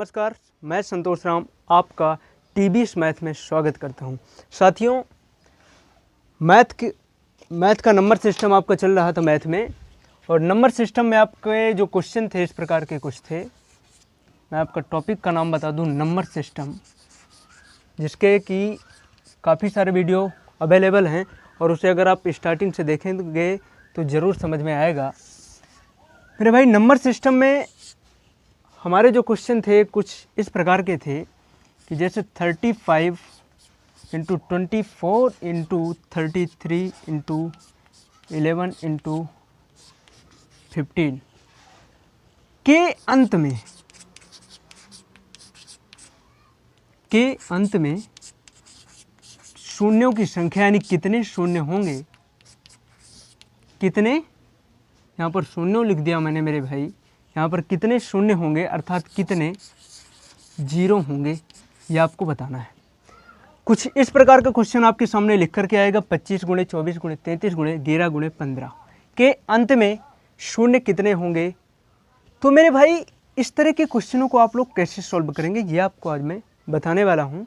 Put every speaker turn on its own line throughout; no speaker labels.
नमस्कार, मैं संतोष राम आपका टीबीएस मैथ में स्वागत करता हूं। साथियों, मैथ का नंबर सिस्टम आपका चल रहा था मैथ में, और नंबर सिस्टम में आपके जो क्वेश्चन थे इस प्रकार के कुछ थे। मैं आपका टॉपिक का नाम बता दूं, नंबर सिस्टम, जिसके कि काफ़ी सारे वीडियो अवेलेबल हैं और उसे अगर आप स्टार्टिंग से देखेंगे तो ज़रूर समझ में आएगा। मेरे भाई, नंबर सिस्टम में हमारे जो क्वेश्चन थे कुछ इस प्रकार के थे कि जैसे 35 इंटू 24 इंटू 33 इंटू 11 इंटू 15 के अंत में शून्यों की संख्या, यानी कितने शून्य होंगे, कितने, यहाँ पर शून्यों लिख दिया मैंने मेरे भाई, यहाँ पर कितने शून्य होंगे अर्थात कितने जीरो होंगे, ये आपको बताना है। कुछ इस प्रकार का क्वेश्चन आपके सामने लिख करके आएगा, 25 गुणे 24 गुणे 33 गुणे 11 गुणे 15 के अंत में शून्य कितने होंगे। तो मेरे भाई, इस तरह के क्वेश्चनों को आप लोग कैसे सॉल्व करेंगे ये आपको आज मैं बताने वाला हूँ।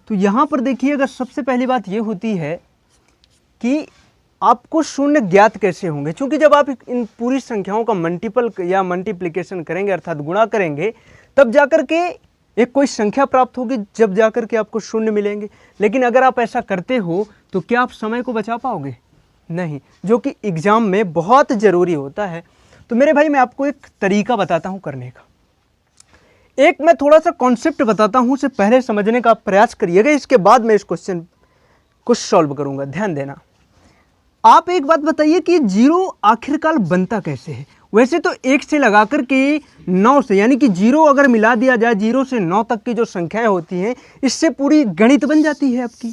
तो यहाँ पर देखिएगा, सबसे पहली बात ये होती है कि आपको शून्य ज्ञात कैसे होंगे, क्योंकि जब आप इन पूरी संख्याओं का मल्टीपल या मल्टीप्लिकेशन करेंगे अर्थात गुणा करेंगे, तब जाकर के एक कोई संख्या प्राप्त होगी, जब जाकर के आपको शून्य मिलेंगे। लेकिन अगर आप ऐसा करते हो तो क्या आप समय को बचा पाओगे? नहीं, जो कि एग्जाम में बहुत ज़रूरी होता है। तो मेरे भाई, मैं आपको एक तरीका बताता हूँ करने का। एक मैं थोड़ा सा कॉन्सेप्ट बताता हूँ, उसे पहले समझने का प्रयास करिएगा, इसके बाद मैं इस क्वेश्चन को सॉल्व करूँगा। ध्यान देना। आप एक बात बताइए कि जीरो आखिरकार बनता कैसे है। वैसे तो 1 से लगा कर के 9 से, यानी कि जीरो अगर मिला दिया जाए, 0 से 9 तक की जो संख्याएं होती हैं, इससे पूरी गणित बन जाती है आपकी,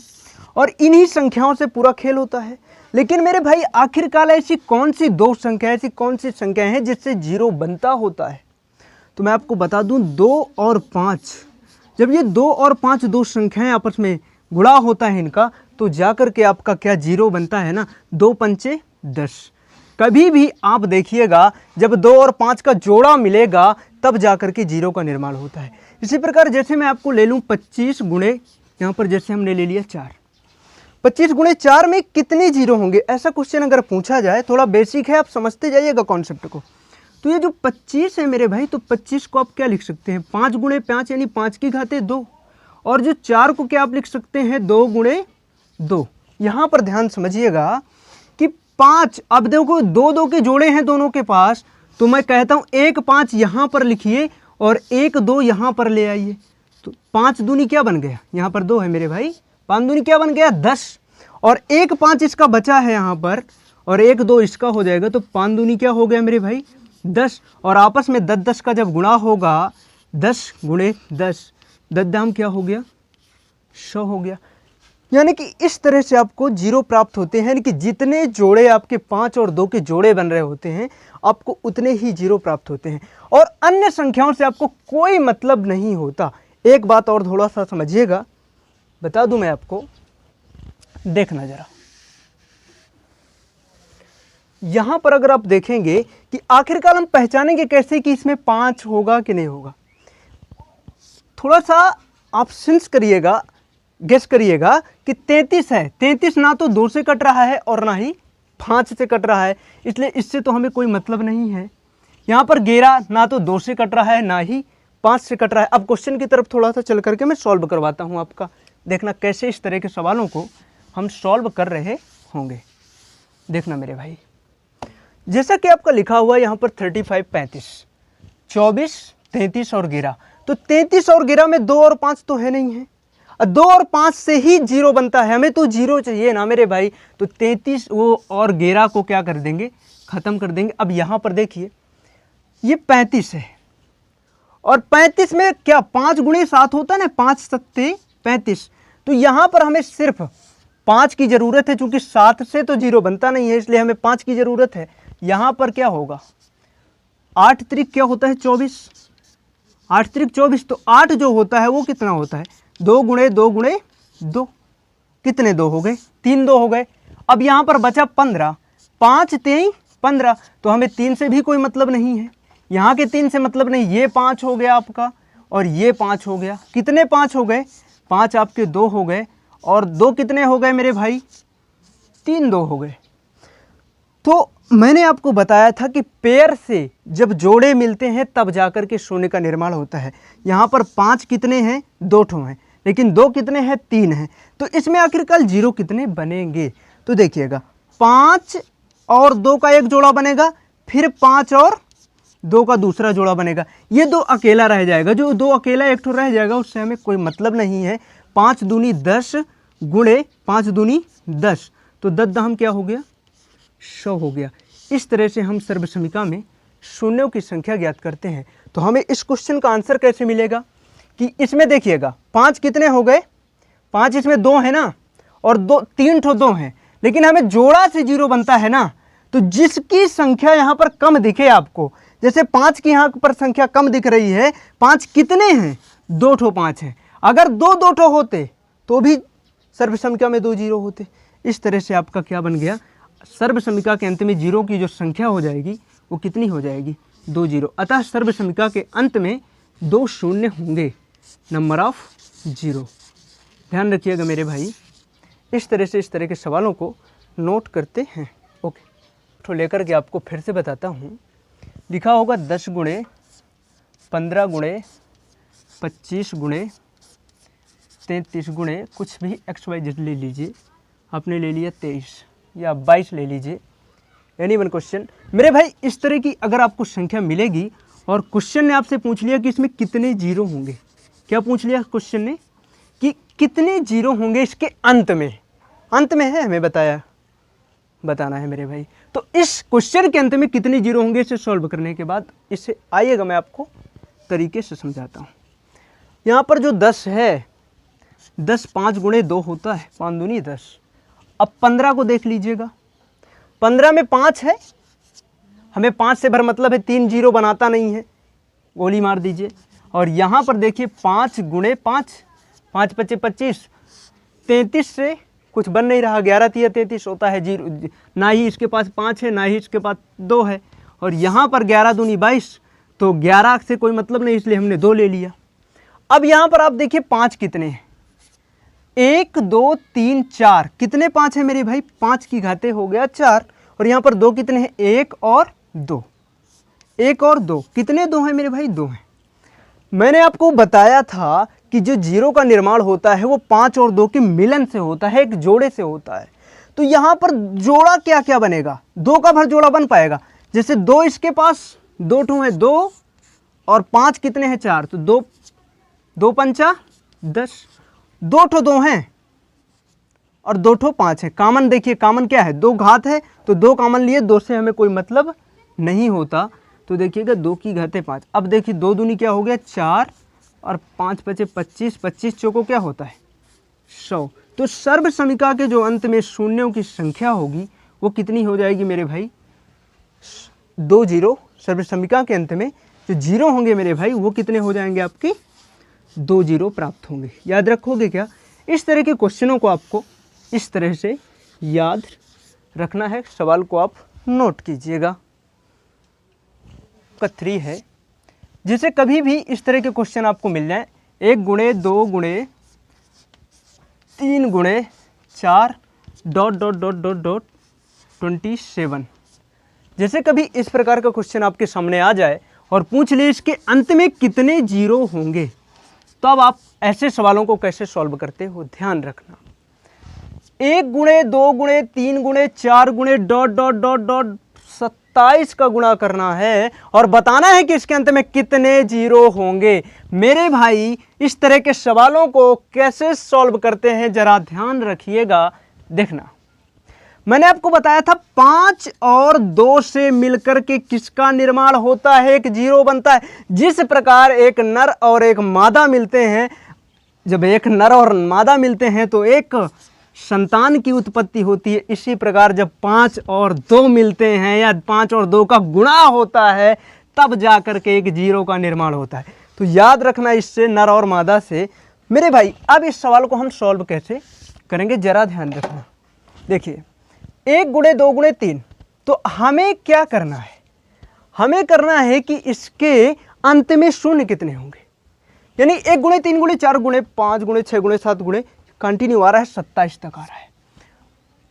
और इन्हीं संख्याओं से पूरा खेल होता है। लेकिन मेरे भाई, आखिरकार ऐसी कौन सी दो संख्या, ऐसी कौन सी संख्याएं हैं जिससे जीरो बनता होता है? तो मैं आपको बता दूं, 2 और 5, जब ये 2 और 5 दो संख्याएं आपस में गुणा होता है इनका, तो जाकर के आपका क्या जीरो बनता है ना, 2 पंचे 10। कभी भी आप देखिएगा, जब 2 और 5 का जोड़ा मिलेगा तब जाकर के जीरो का निर्माण होता है। इसी प्रकार जैसे मैं आपको ले लूँ 25 गुणे, यहाँ पर जैसे हमने ले लिया 4, 25 गुणे 4 में कितने जीरो होंगे, ऐसा क्वेश्चन अगर पूछा जाए, थोड़ा बेसिक है, आप समझते जाइएगा कॉन्सेप्ट को। तो ये जो 25 है मेरे भाई, तो 25 को आप क्या लिख सकते हैं, 5 गुणे 5 यानी 5 की घाते 2, और जो 4 को क्या आप लिख सकते हैं, 2 गुणे 2। यहाँ पर ध्यान समझिएगा कि 5, अब देखो 2 के जोड़े हैं दोनों के पास, तो मैं कहता हूँ 1 5 यहाँ पर लिखिए और 1 2 यहाँ पर ले आइए। तो 5 दूनी क्या बन गया, यहाँ पर 2 है मेरे भाई, 5 दूनी क्या बन गया, 10, और 1 5 इसका बचा है यहाँ पर, और 1 2 इसका हो जाएगा, तो 5 दूनी क्या हो गया मेरे भाई, 10, और आपस में 10 का जब गुणा होगा, 10 गुणे 10, 10 दाम क्या हो गया, 100 हो गया। यानी कि इस तरह से आपको जीरो प्राप्त होते हैं, यानी कि जितने जोड़े आपके 5 और 2 के जोड़े बन रहे होते हैं, आपको उतने ही जीरो प्राप्त होते हैं, और अन्य संख्याओं से आपको कोई मतलब नहीं होता। एक बात और थोड़ा सा समझिएगा, बता दूं मैं आपको, देखना जरा। यहां पर अगर आप देखेंगे कि आखिरकार हम पहचानेंगे कैसे कि इसमें 5 होगा कि नहीं होगा, थोड़ा सा आप सेंस करिएगा, गेस करिएगा कि 33 है, 33 ना तो 2 से कट रहा है और ना ही 5 से कट रहा है, इसलिए इससे तो हमें कोई मतलब नहीं है। यहाँ पर 11 ना तो 2 से कट रहा है ना ही 5 से कट रहा है। अब क्वेश्चन की तरफ थोड़ा सा चल करके मैं सॉल्व करवाता हूँ आपका, देखना कैसे इस तरह के सवालों को हम सॉल्व कर रहे होंगे। देखना मेरे भाई, जैसा कि आपका लिखा हुआ है यहाँ पर 35 35, 24 33 और 11, तो 33 और 11 में 2 और 5 तो है नहीं है, 2 और 5 से ही जीरो बनता है, हमें तो जीरो चाहिए ना मेरे भाई। तो 33 वो और 11 को क्या कर देंगे, ख़त्म कर देंगे। अब यहाँ पर देखिए, ये 35 है, और 35 में क्या 5 गुणे 7 होता है ना, 5 सत्ते 35, तो यहाँ पर हमें सिर्फ 5 की ज़रूरत है, चूँकि 7 से तो जीरो बनता नहीं है, इसलिए हमें 5 की ज़रूरत है। यहाँ पर क्या होगा, 8 त्रिक क्या होता है 24, 8 त्रिक 24, तो 8 जो होता है वो कितना होता है, 2 गुणे 2 गुणे 2, कितने 2 हो गए, 3 2 हो गए। अब यहाँ पर बचा 15, 5 3 15, तो हमें 3 से भी कोई मतलब नहीं है, यहाँ के 3 से मतलब नहीं, ये 5 हो गया आपका, और ये 5 हो गया। कितने 5 हो गए? 5 आपके 2 हो गए, और 2 कितने हो गए मेरे भाई? 3 2 हो गए। तो मैंने आपको बताया था कि पेयर से जब जोड़े मिलते हैं तब जाकर के शून्य का निर्माण होता है। यहाँ पर 5 कितने हैं? 2 ठो हैं, लेकिन 2 कितने हैं? 3 हैं। तो इसमें आखिरकार 0 कितने बनेंगे? तो देखिएगा, 5 और 2 का एक जोड़ा बनेगा, फिर 5 और 2 का दूसरा जोड़ा बनेगा। ये 2 अकेला रह जाएगा। जो 2 अकेला एक ठो रह जाएगा उससे हमें कोई मतलब नहीं है। 5 दूनी 10 गुणे 5 दूनी 10, तो 10 दहम क्या हो गया? 100 हो गया। इस तरह से हम सर्वसमीका में शून्यों की संख्या ज्ञात करते हैं। तो हमें इस क्वेश्चन का आंसर कैसे मिलेगा कि इसमें देखिएगा 5 कितने हो गए? 5 इसमें 2 है ना, और 3 ठो 2 हैं, लेकिन हमें जोड़ा से 0 बनता है ना। तो जिसकी संख्या यहाँ पर कम दिखे आपको, जैसे 5 की यहाँ पर संख्या कम दिख रही है, 5 कितने हैं? 2 ठो 5 हैं। अगर 2 ठो होते तो भी सर्वसमीका में 2 0 होते। इस तरह से आपका क्या बन गया? सर्वसमीका के अंत में 0 की जो संख्या हो जाएगी वो कितनी हो जाएगी? 2 0। अतः सर्वसमीका के अंत में 2 शून्य होंगे, नंबर ऑफ 0। ध्यान रखिएगा मेरे भाई, इस तरह से इस तरह के सवालों को नोट करते हैं। ओके, तो लेकर के आपको फिर से बताता हूँ। लिखा होगा 10 गुणे 15 गुणे 25 गुणे 33 गुणे कुछ भी XYZ ले लीजिए। आपने ले लिया 23 या 22 ले लीजिए, एनी वन क्वेश्चन। मेरे भाई इस तरह की अगर आपको संख्या मिलेगी और क्वेश्चन ने आपसे पूछ लिया कि इसमें कितने 0 होंगे, क्या पूछ लिया क्वेश्चन ने कि कितने 0 होंगे इसके अंत में? अंत में है, हमें बताना है मेरे भाई। तो इस क्वेश्चन के अंत में कितने 0 होंगे, इसे सॉल्व करने के बाद इसे आइएगा मैं आपको तरीके से समझाता हूँ। यहाँ पर जो 10 है, 10 5 गुणे 2 होता है, 5 दूनी 10। अब 15 को देख लीजिएगा, 15 में 5 है, हमें 5 से भर मतलब है 3 0 बनाता नहीं है, गोली मार दीजिए। और यहाँ पर देखिए 5 गुणे 5, 5 5 25, 33 से कुछ बन नहीं रहा, 11 3 33 होता है 0। ना ही इसके पास 5 है, ना ही इसके पास 2 है, और यहाँ पर 11 दूनी 22, तो 11 से कोई मतलब नहीं, इसलिए हमने 2 ले लिया। अब यहाँ पर आप देखिए 5 कितने हैं? 1 2 3 4, कितने 5 है मेरे भाई? 5 की घाते हो गया 4, और यहाँ पर 2 कितने हैं? 1 और 2, 1 और 2, कितने 2 हैं मेरे भाई? 2 हैं। मैंने आपको बताया था कि जो 0 का निर्माण होता है वो 5 और 2 के मिलन से होता है, एक जोड़े से होता है। तो यहाँ पर जोड़ा क्या क्या बनेगा? 2 का भर जोड़ा बन पाएगा। जैसे 2 इसके पास 2 ठो है, 2 और 5 कितने हैं? 4, तो 2 2 पंचा 10, 2 ठो 2 हैं और 2 ठो 5 है। कामन देखिए, कामन क्या है? 2 घात है, तो 2 कामन लिए, 2 से हमें कोई मतलब नहीं होता। तो देखिएगा 2 की घाते 5। अब देखिए 2 दूनी क्या हो गया? 4, और 5 पचे 25, 25 चौको क्या होता है? 100। तो सर्वसमीका के जो अंत में शून्यों की संख्या होगी वो कितनी हो जाएगी मेरे भाई? 2 0। सर्वसमीका के अंत में जो 0 होंगे मेरे भाई वो कितने हो जाएंगे? आपके 2 0 प्राप्त होंगे। याद रखोगे क्या? इस तरह के क्वेश्चनों को आपको इस तरह से याद रखना है। सवाल को आप नोट कीजिएगा। का 3 है, जिसे कभी भी इस तरह के क्वेश्चन आपको मिल जाए, 1 गुणे 2 गुणे 3 गुणे 4 ... 27। जैसे कभी इस प्रकार का क्वेश्चन आपके सामने आ जाए और पूछ ले इसके अंत में कितने 0 होंगे, तो अब आप ऐसे सवालों को कैसे सॉल्व करते हो ध्यान रखना। 1 गुणे 2 गुणे 3 गुणे 4 गुणे ... 27 का गुणा करना है और बताना है कि इसके अंत में कितने 0 होंगे। मेरे भाई इस तरह के सवालों को कैसे सॉल्व करते हैं जरा ध्यान रखिएगा। देखना, मैंने आपको बताया था 5 और 2 से मिलकर के किसका निर्माण होता है? एक 0 बनता है। जिस प्रकार एक नर और एक मादा मिलते हैं, जब एक नर और मादा मिलते हैं तो एक संतान की उत्पत्ति होती है। इसी प्रकार जब 5 और 2 मिलते हैं या 5 और 2 का गुणा होता है तब जाकर के एक 0 का निर्माण होता है। तो याद रखना इससे, नर और मादा से। मेरे भाई अब इस सवाल को हम सॉल्व कैसे करेंगे जरा ध्यान रखना। देखिए 1 गुणे 2 गुणे 3, तो हमें क्या करना है? हमें करना है कि इसके अंत में शून्य कितने होंगे। यानी 1 गुणे 3 गुणे 4 गुणे 5 गुणे 6 गुणे 7 गुणे कंटिन्यू आ रहा है, 27 तक आ रहा है।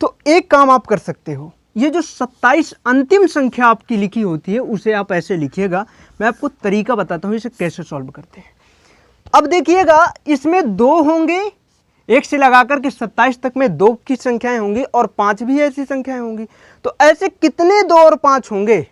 तो एक काम आप कर सकते हो, ये जो 27 अंतिम संख्या आपकी लिखी होती है उसे आप ऐसे लिखिएगा। मैं आपको तरीका बताता हूँ इसे कैसे सॉल्व करते हैं। अब देखिएगा, इसमें 2 होंगे, 1 से लगाकर के 27 तक में 2 की संख्याएं होंगी और 5 भी ऐसी संख्याएं होंगी। तो ऐसे कितने 2 और 5 होंगे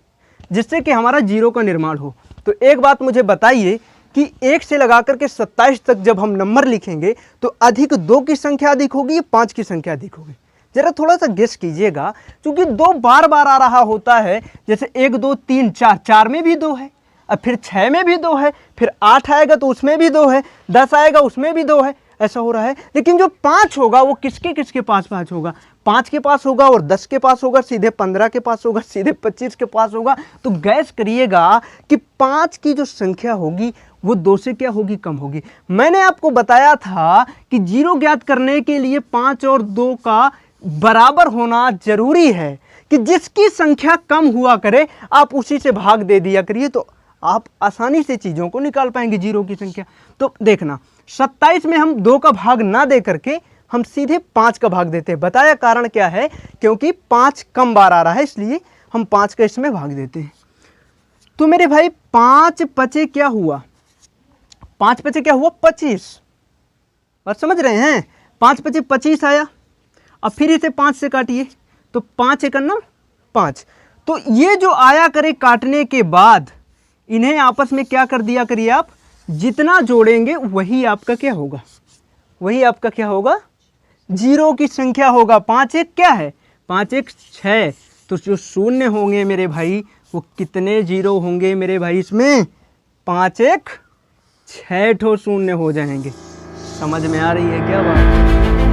जिससे कि हमारा जीरो का निर्माण हो? तो एक बात मुझे बताइए कि 1 से लगाकर के 27 तक जब हम नंबर लिखेंगे तो अधिक 2 की संख्या अधिक होगी या 5 की संख्या अधिक होगी? जरा थोड़ा सा गेस कीजिएगा, क्योंकि 2 बार बार आ रहा होता है। जैसे 1 2 3 4, 4 में भी 2 है, अब फिर 6 में भी 2 है, फिर 8 आएगा तो उसमें भी 2 है, 10 आएगा उसमें भी 2 है, ऐसा हो रहा है। लेकिन जो 5 होगा वो किसके किसके पास 5 होगा? 5 के पास होगा और 10 के पास होगा, सीधे 15 के पास होगा, सीधे 25 के पास होगा। तो गैस करिएगा कि 5 की जो संख्या होगी वो 2 से क्या होगी? कम होगी। मैंने आपको बताया था कि जीरो ज्ञात करने के लिए 5 और 2 का बराबर होना जरूरी है, कि जिसकी संख्या कम हुआ करे आप उसी से भाग दे दिया करिए, तो आप आसानी से चीज़ों को निकाल पाएंगे जीरो की संख्या। तो देखना, 27 में हम 2 का भाग ना दे करके हम सीधे 5 का भाग देते हैं। बताया कारण क्या है? क्योंकि 5 कम बार आ रहा है, इसलिए हम 5 का इसमें भाग देते हैं। तो मेरे भाई 5 पचे क्या हुआ? 5 पचे क्या हुआ? 25। बात समझ रहे हैं? 5 पचे 25 आया। अब फिर इसे 5 से काटिए तो 5 एक 5। तो ये जो आया करे काटने के बाद इन्हें आपस में क्या कर दिया करिए आप, जितना जोड़ेंगे वही आपका क्या होगा? वही आपका क्या होगा? जीरो की संख्या होगा। 5 एक क्या है? 5 एक 6। तो जो शून्य होंगे मेरे भाई वो कितने जीरो होंगे मेरे भाई? इसमें 5 एक 6 ठो शून्य हो जाएंगे। समझ में आ रही है क्या बात?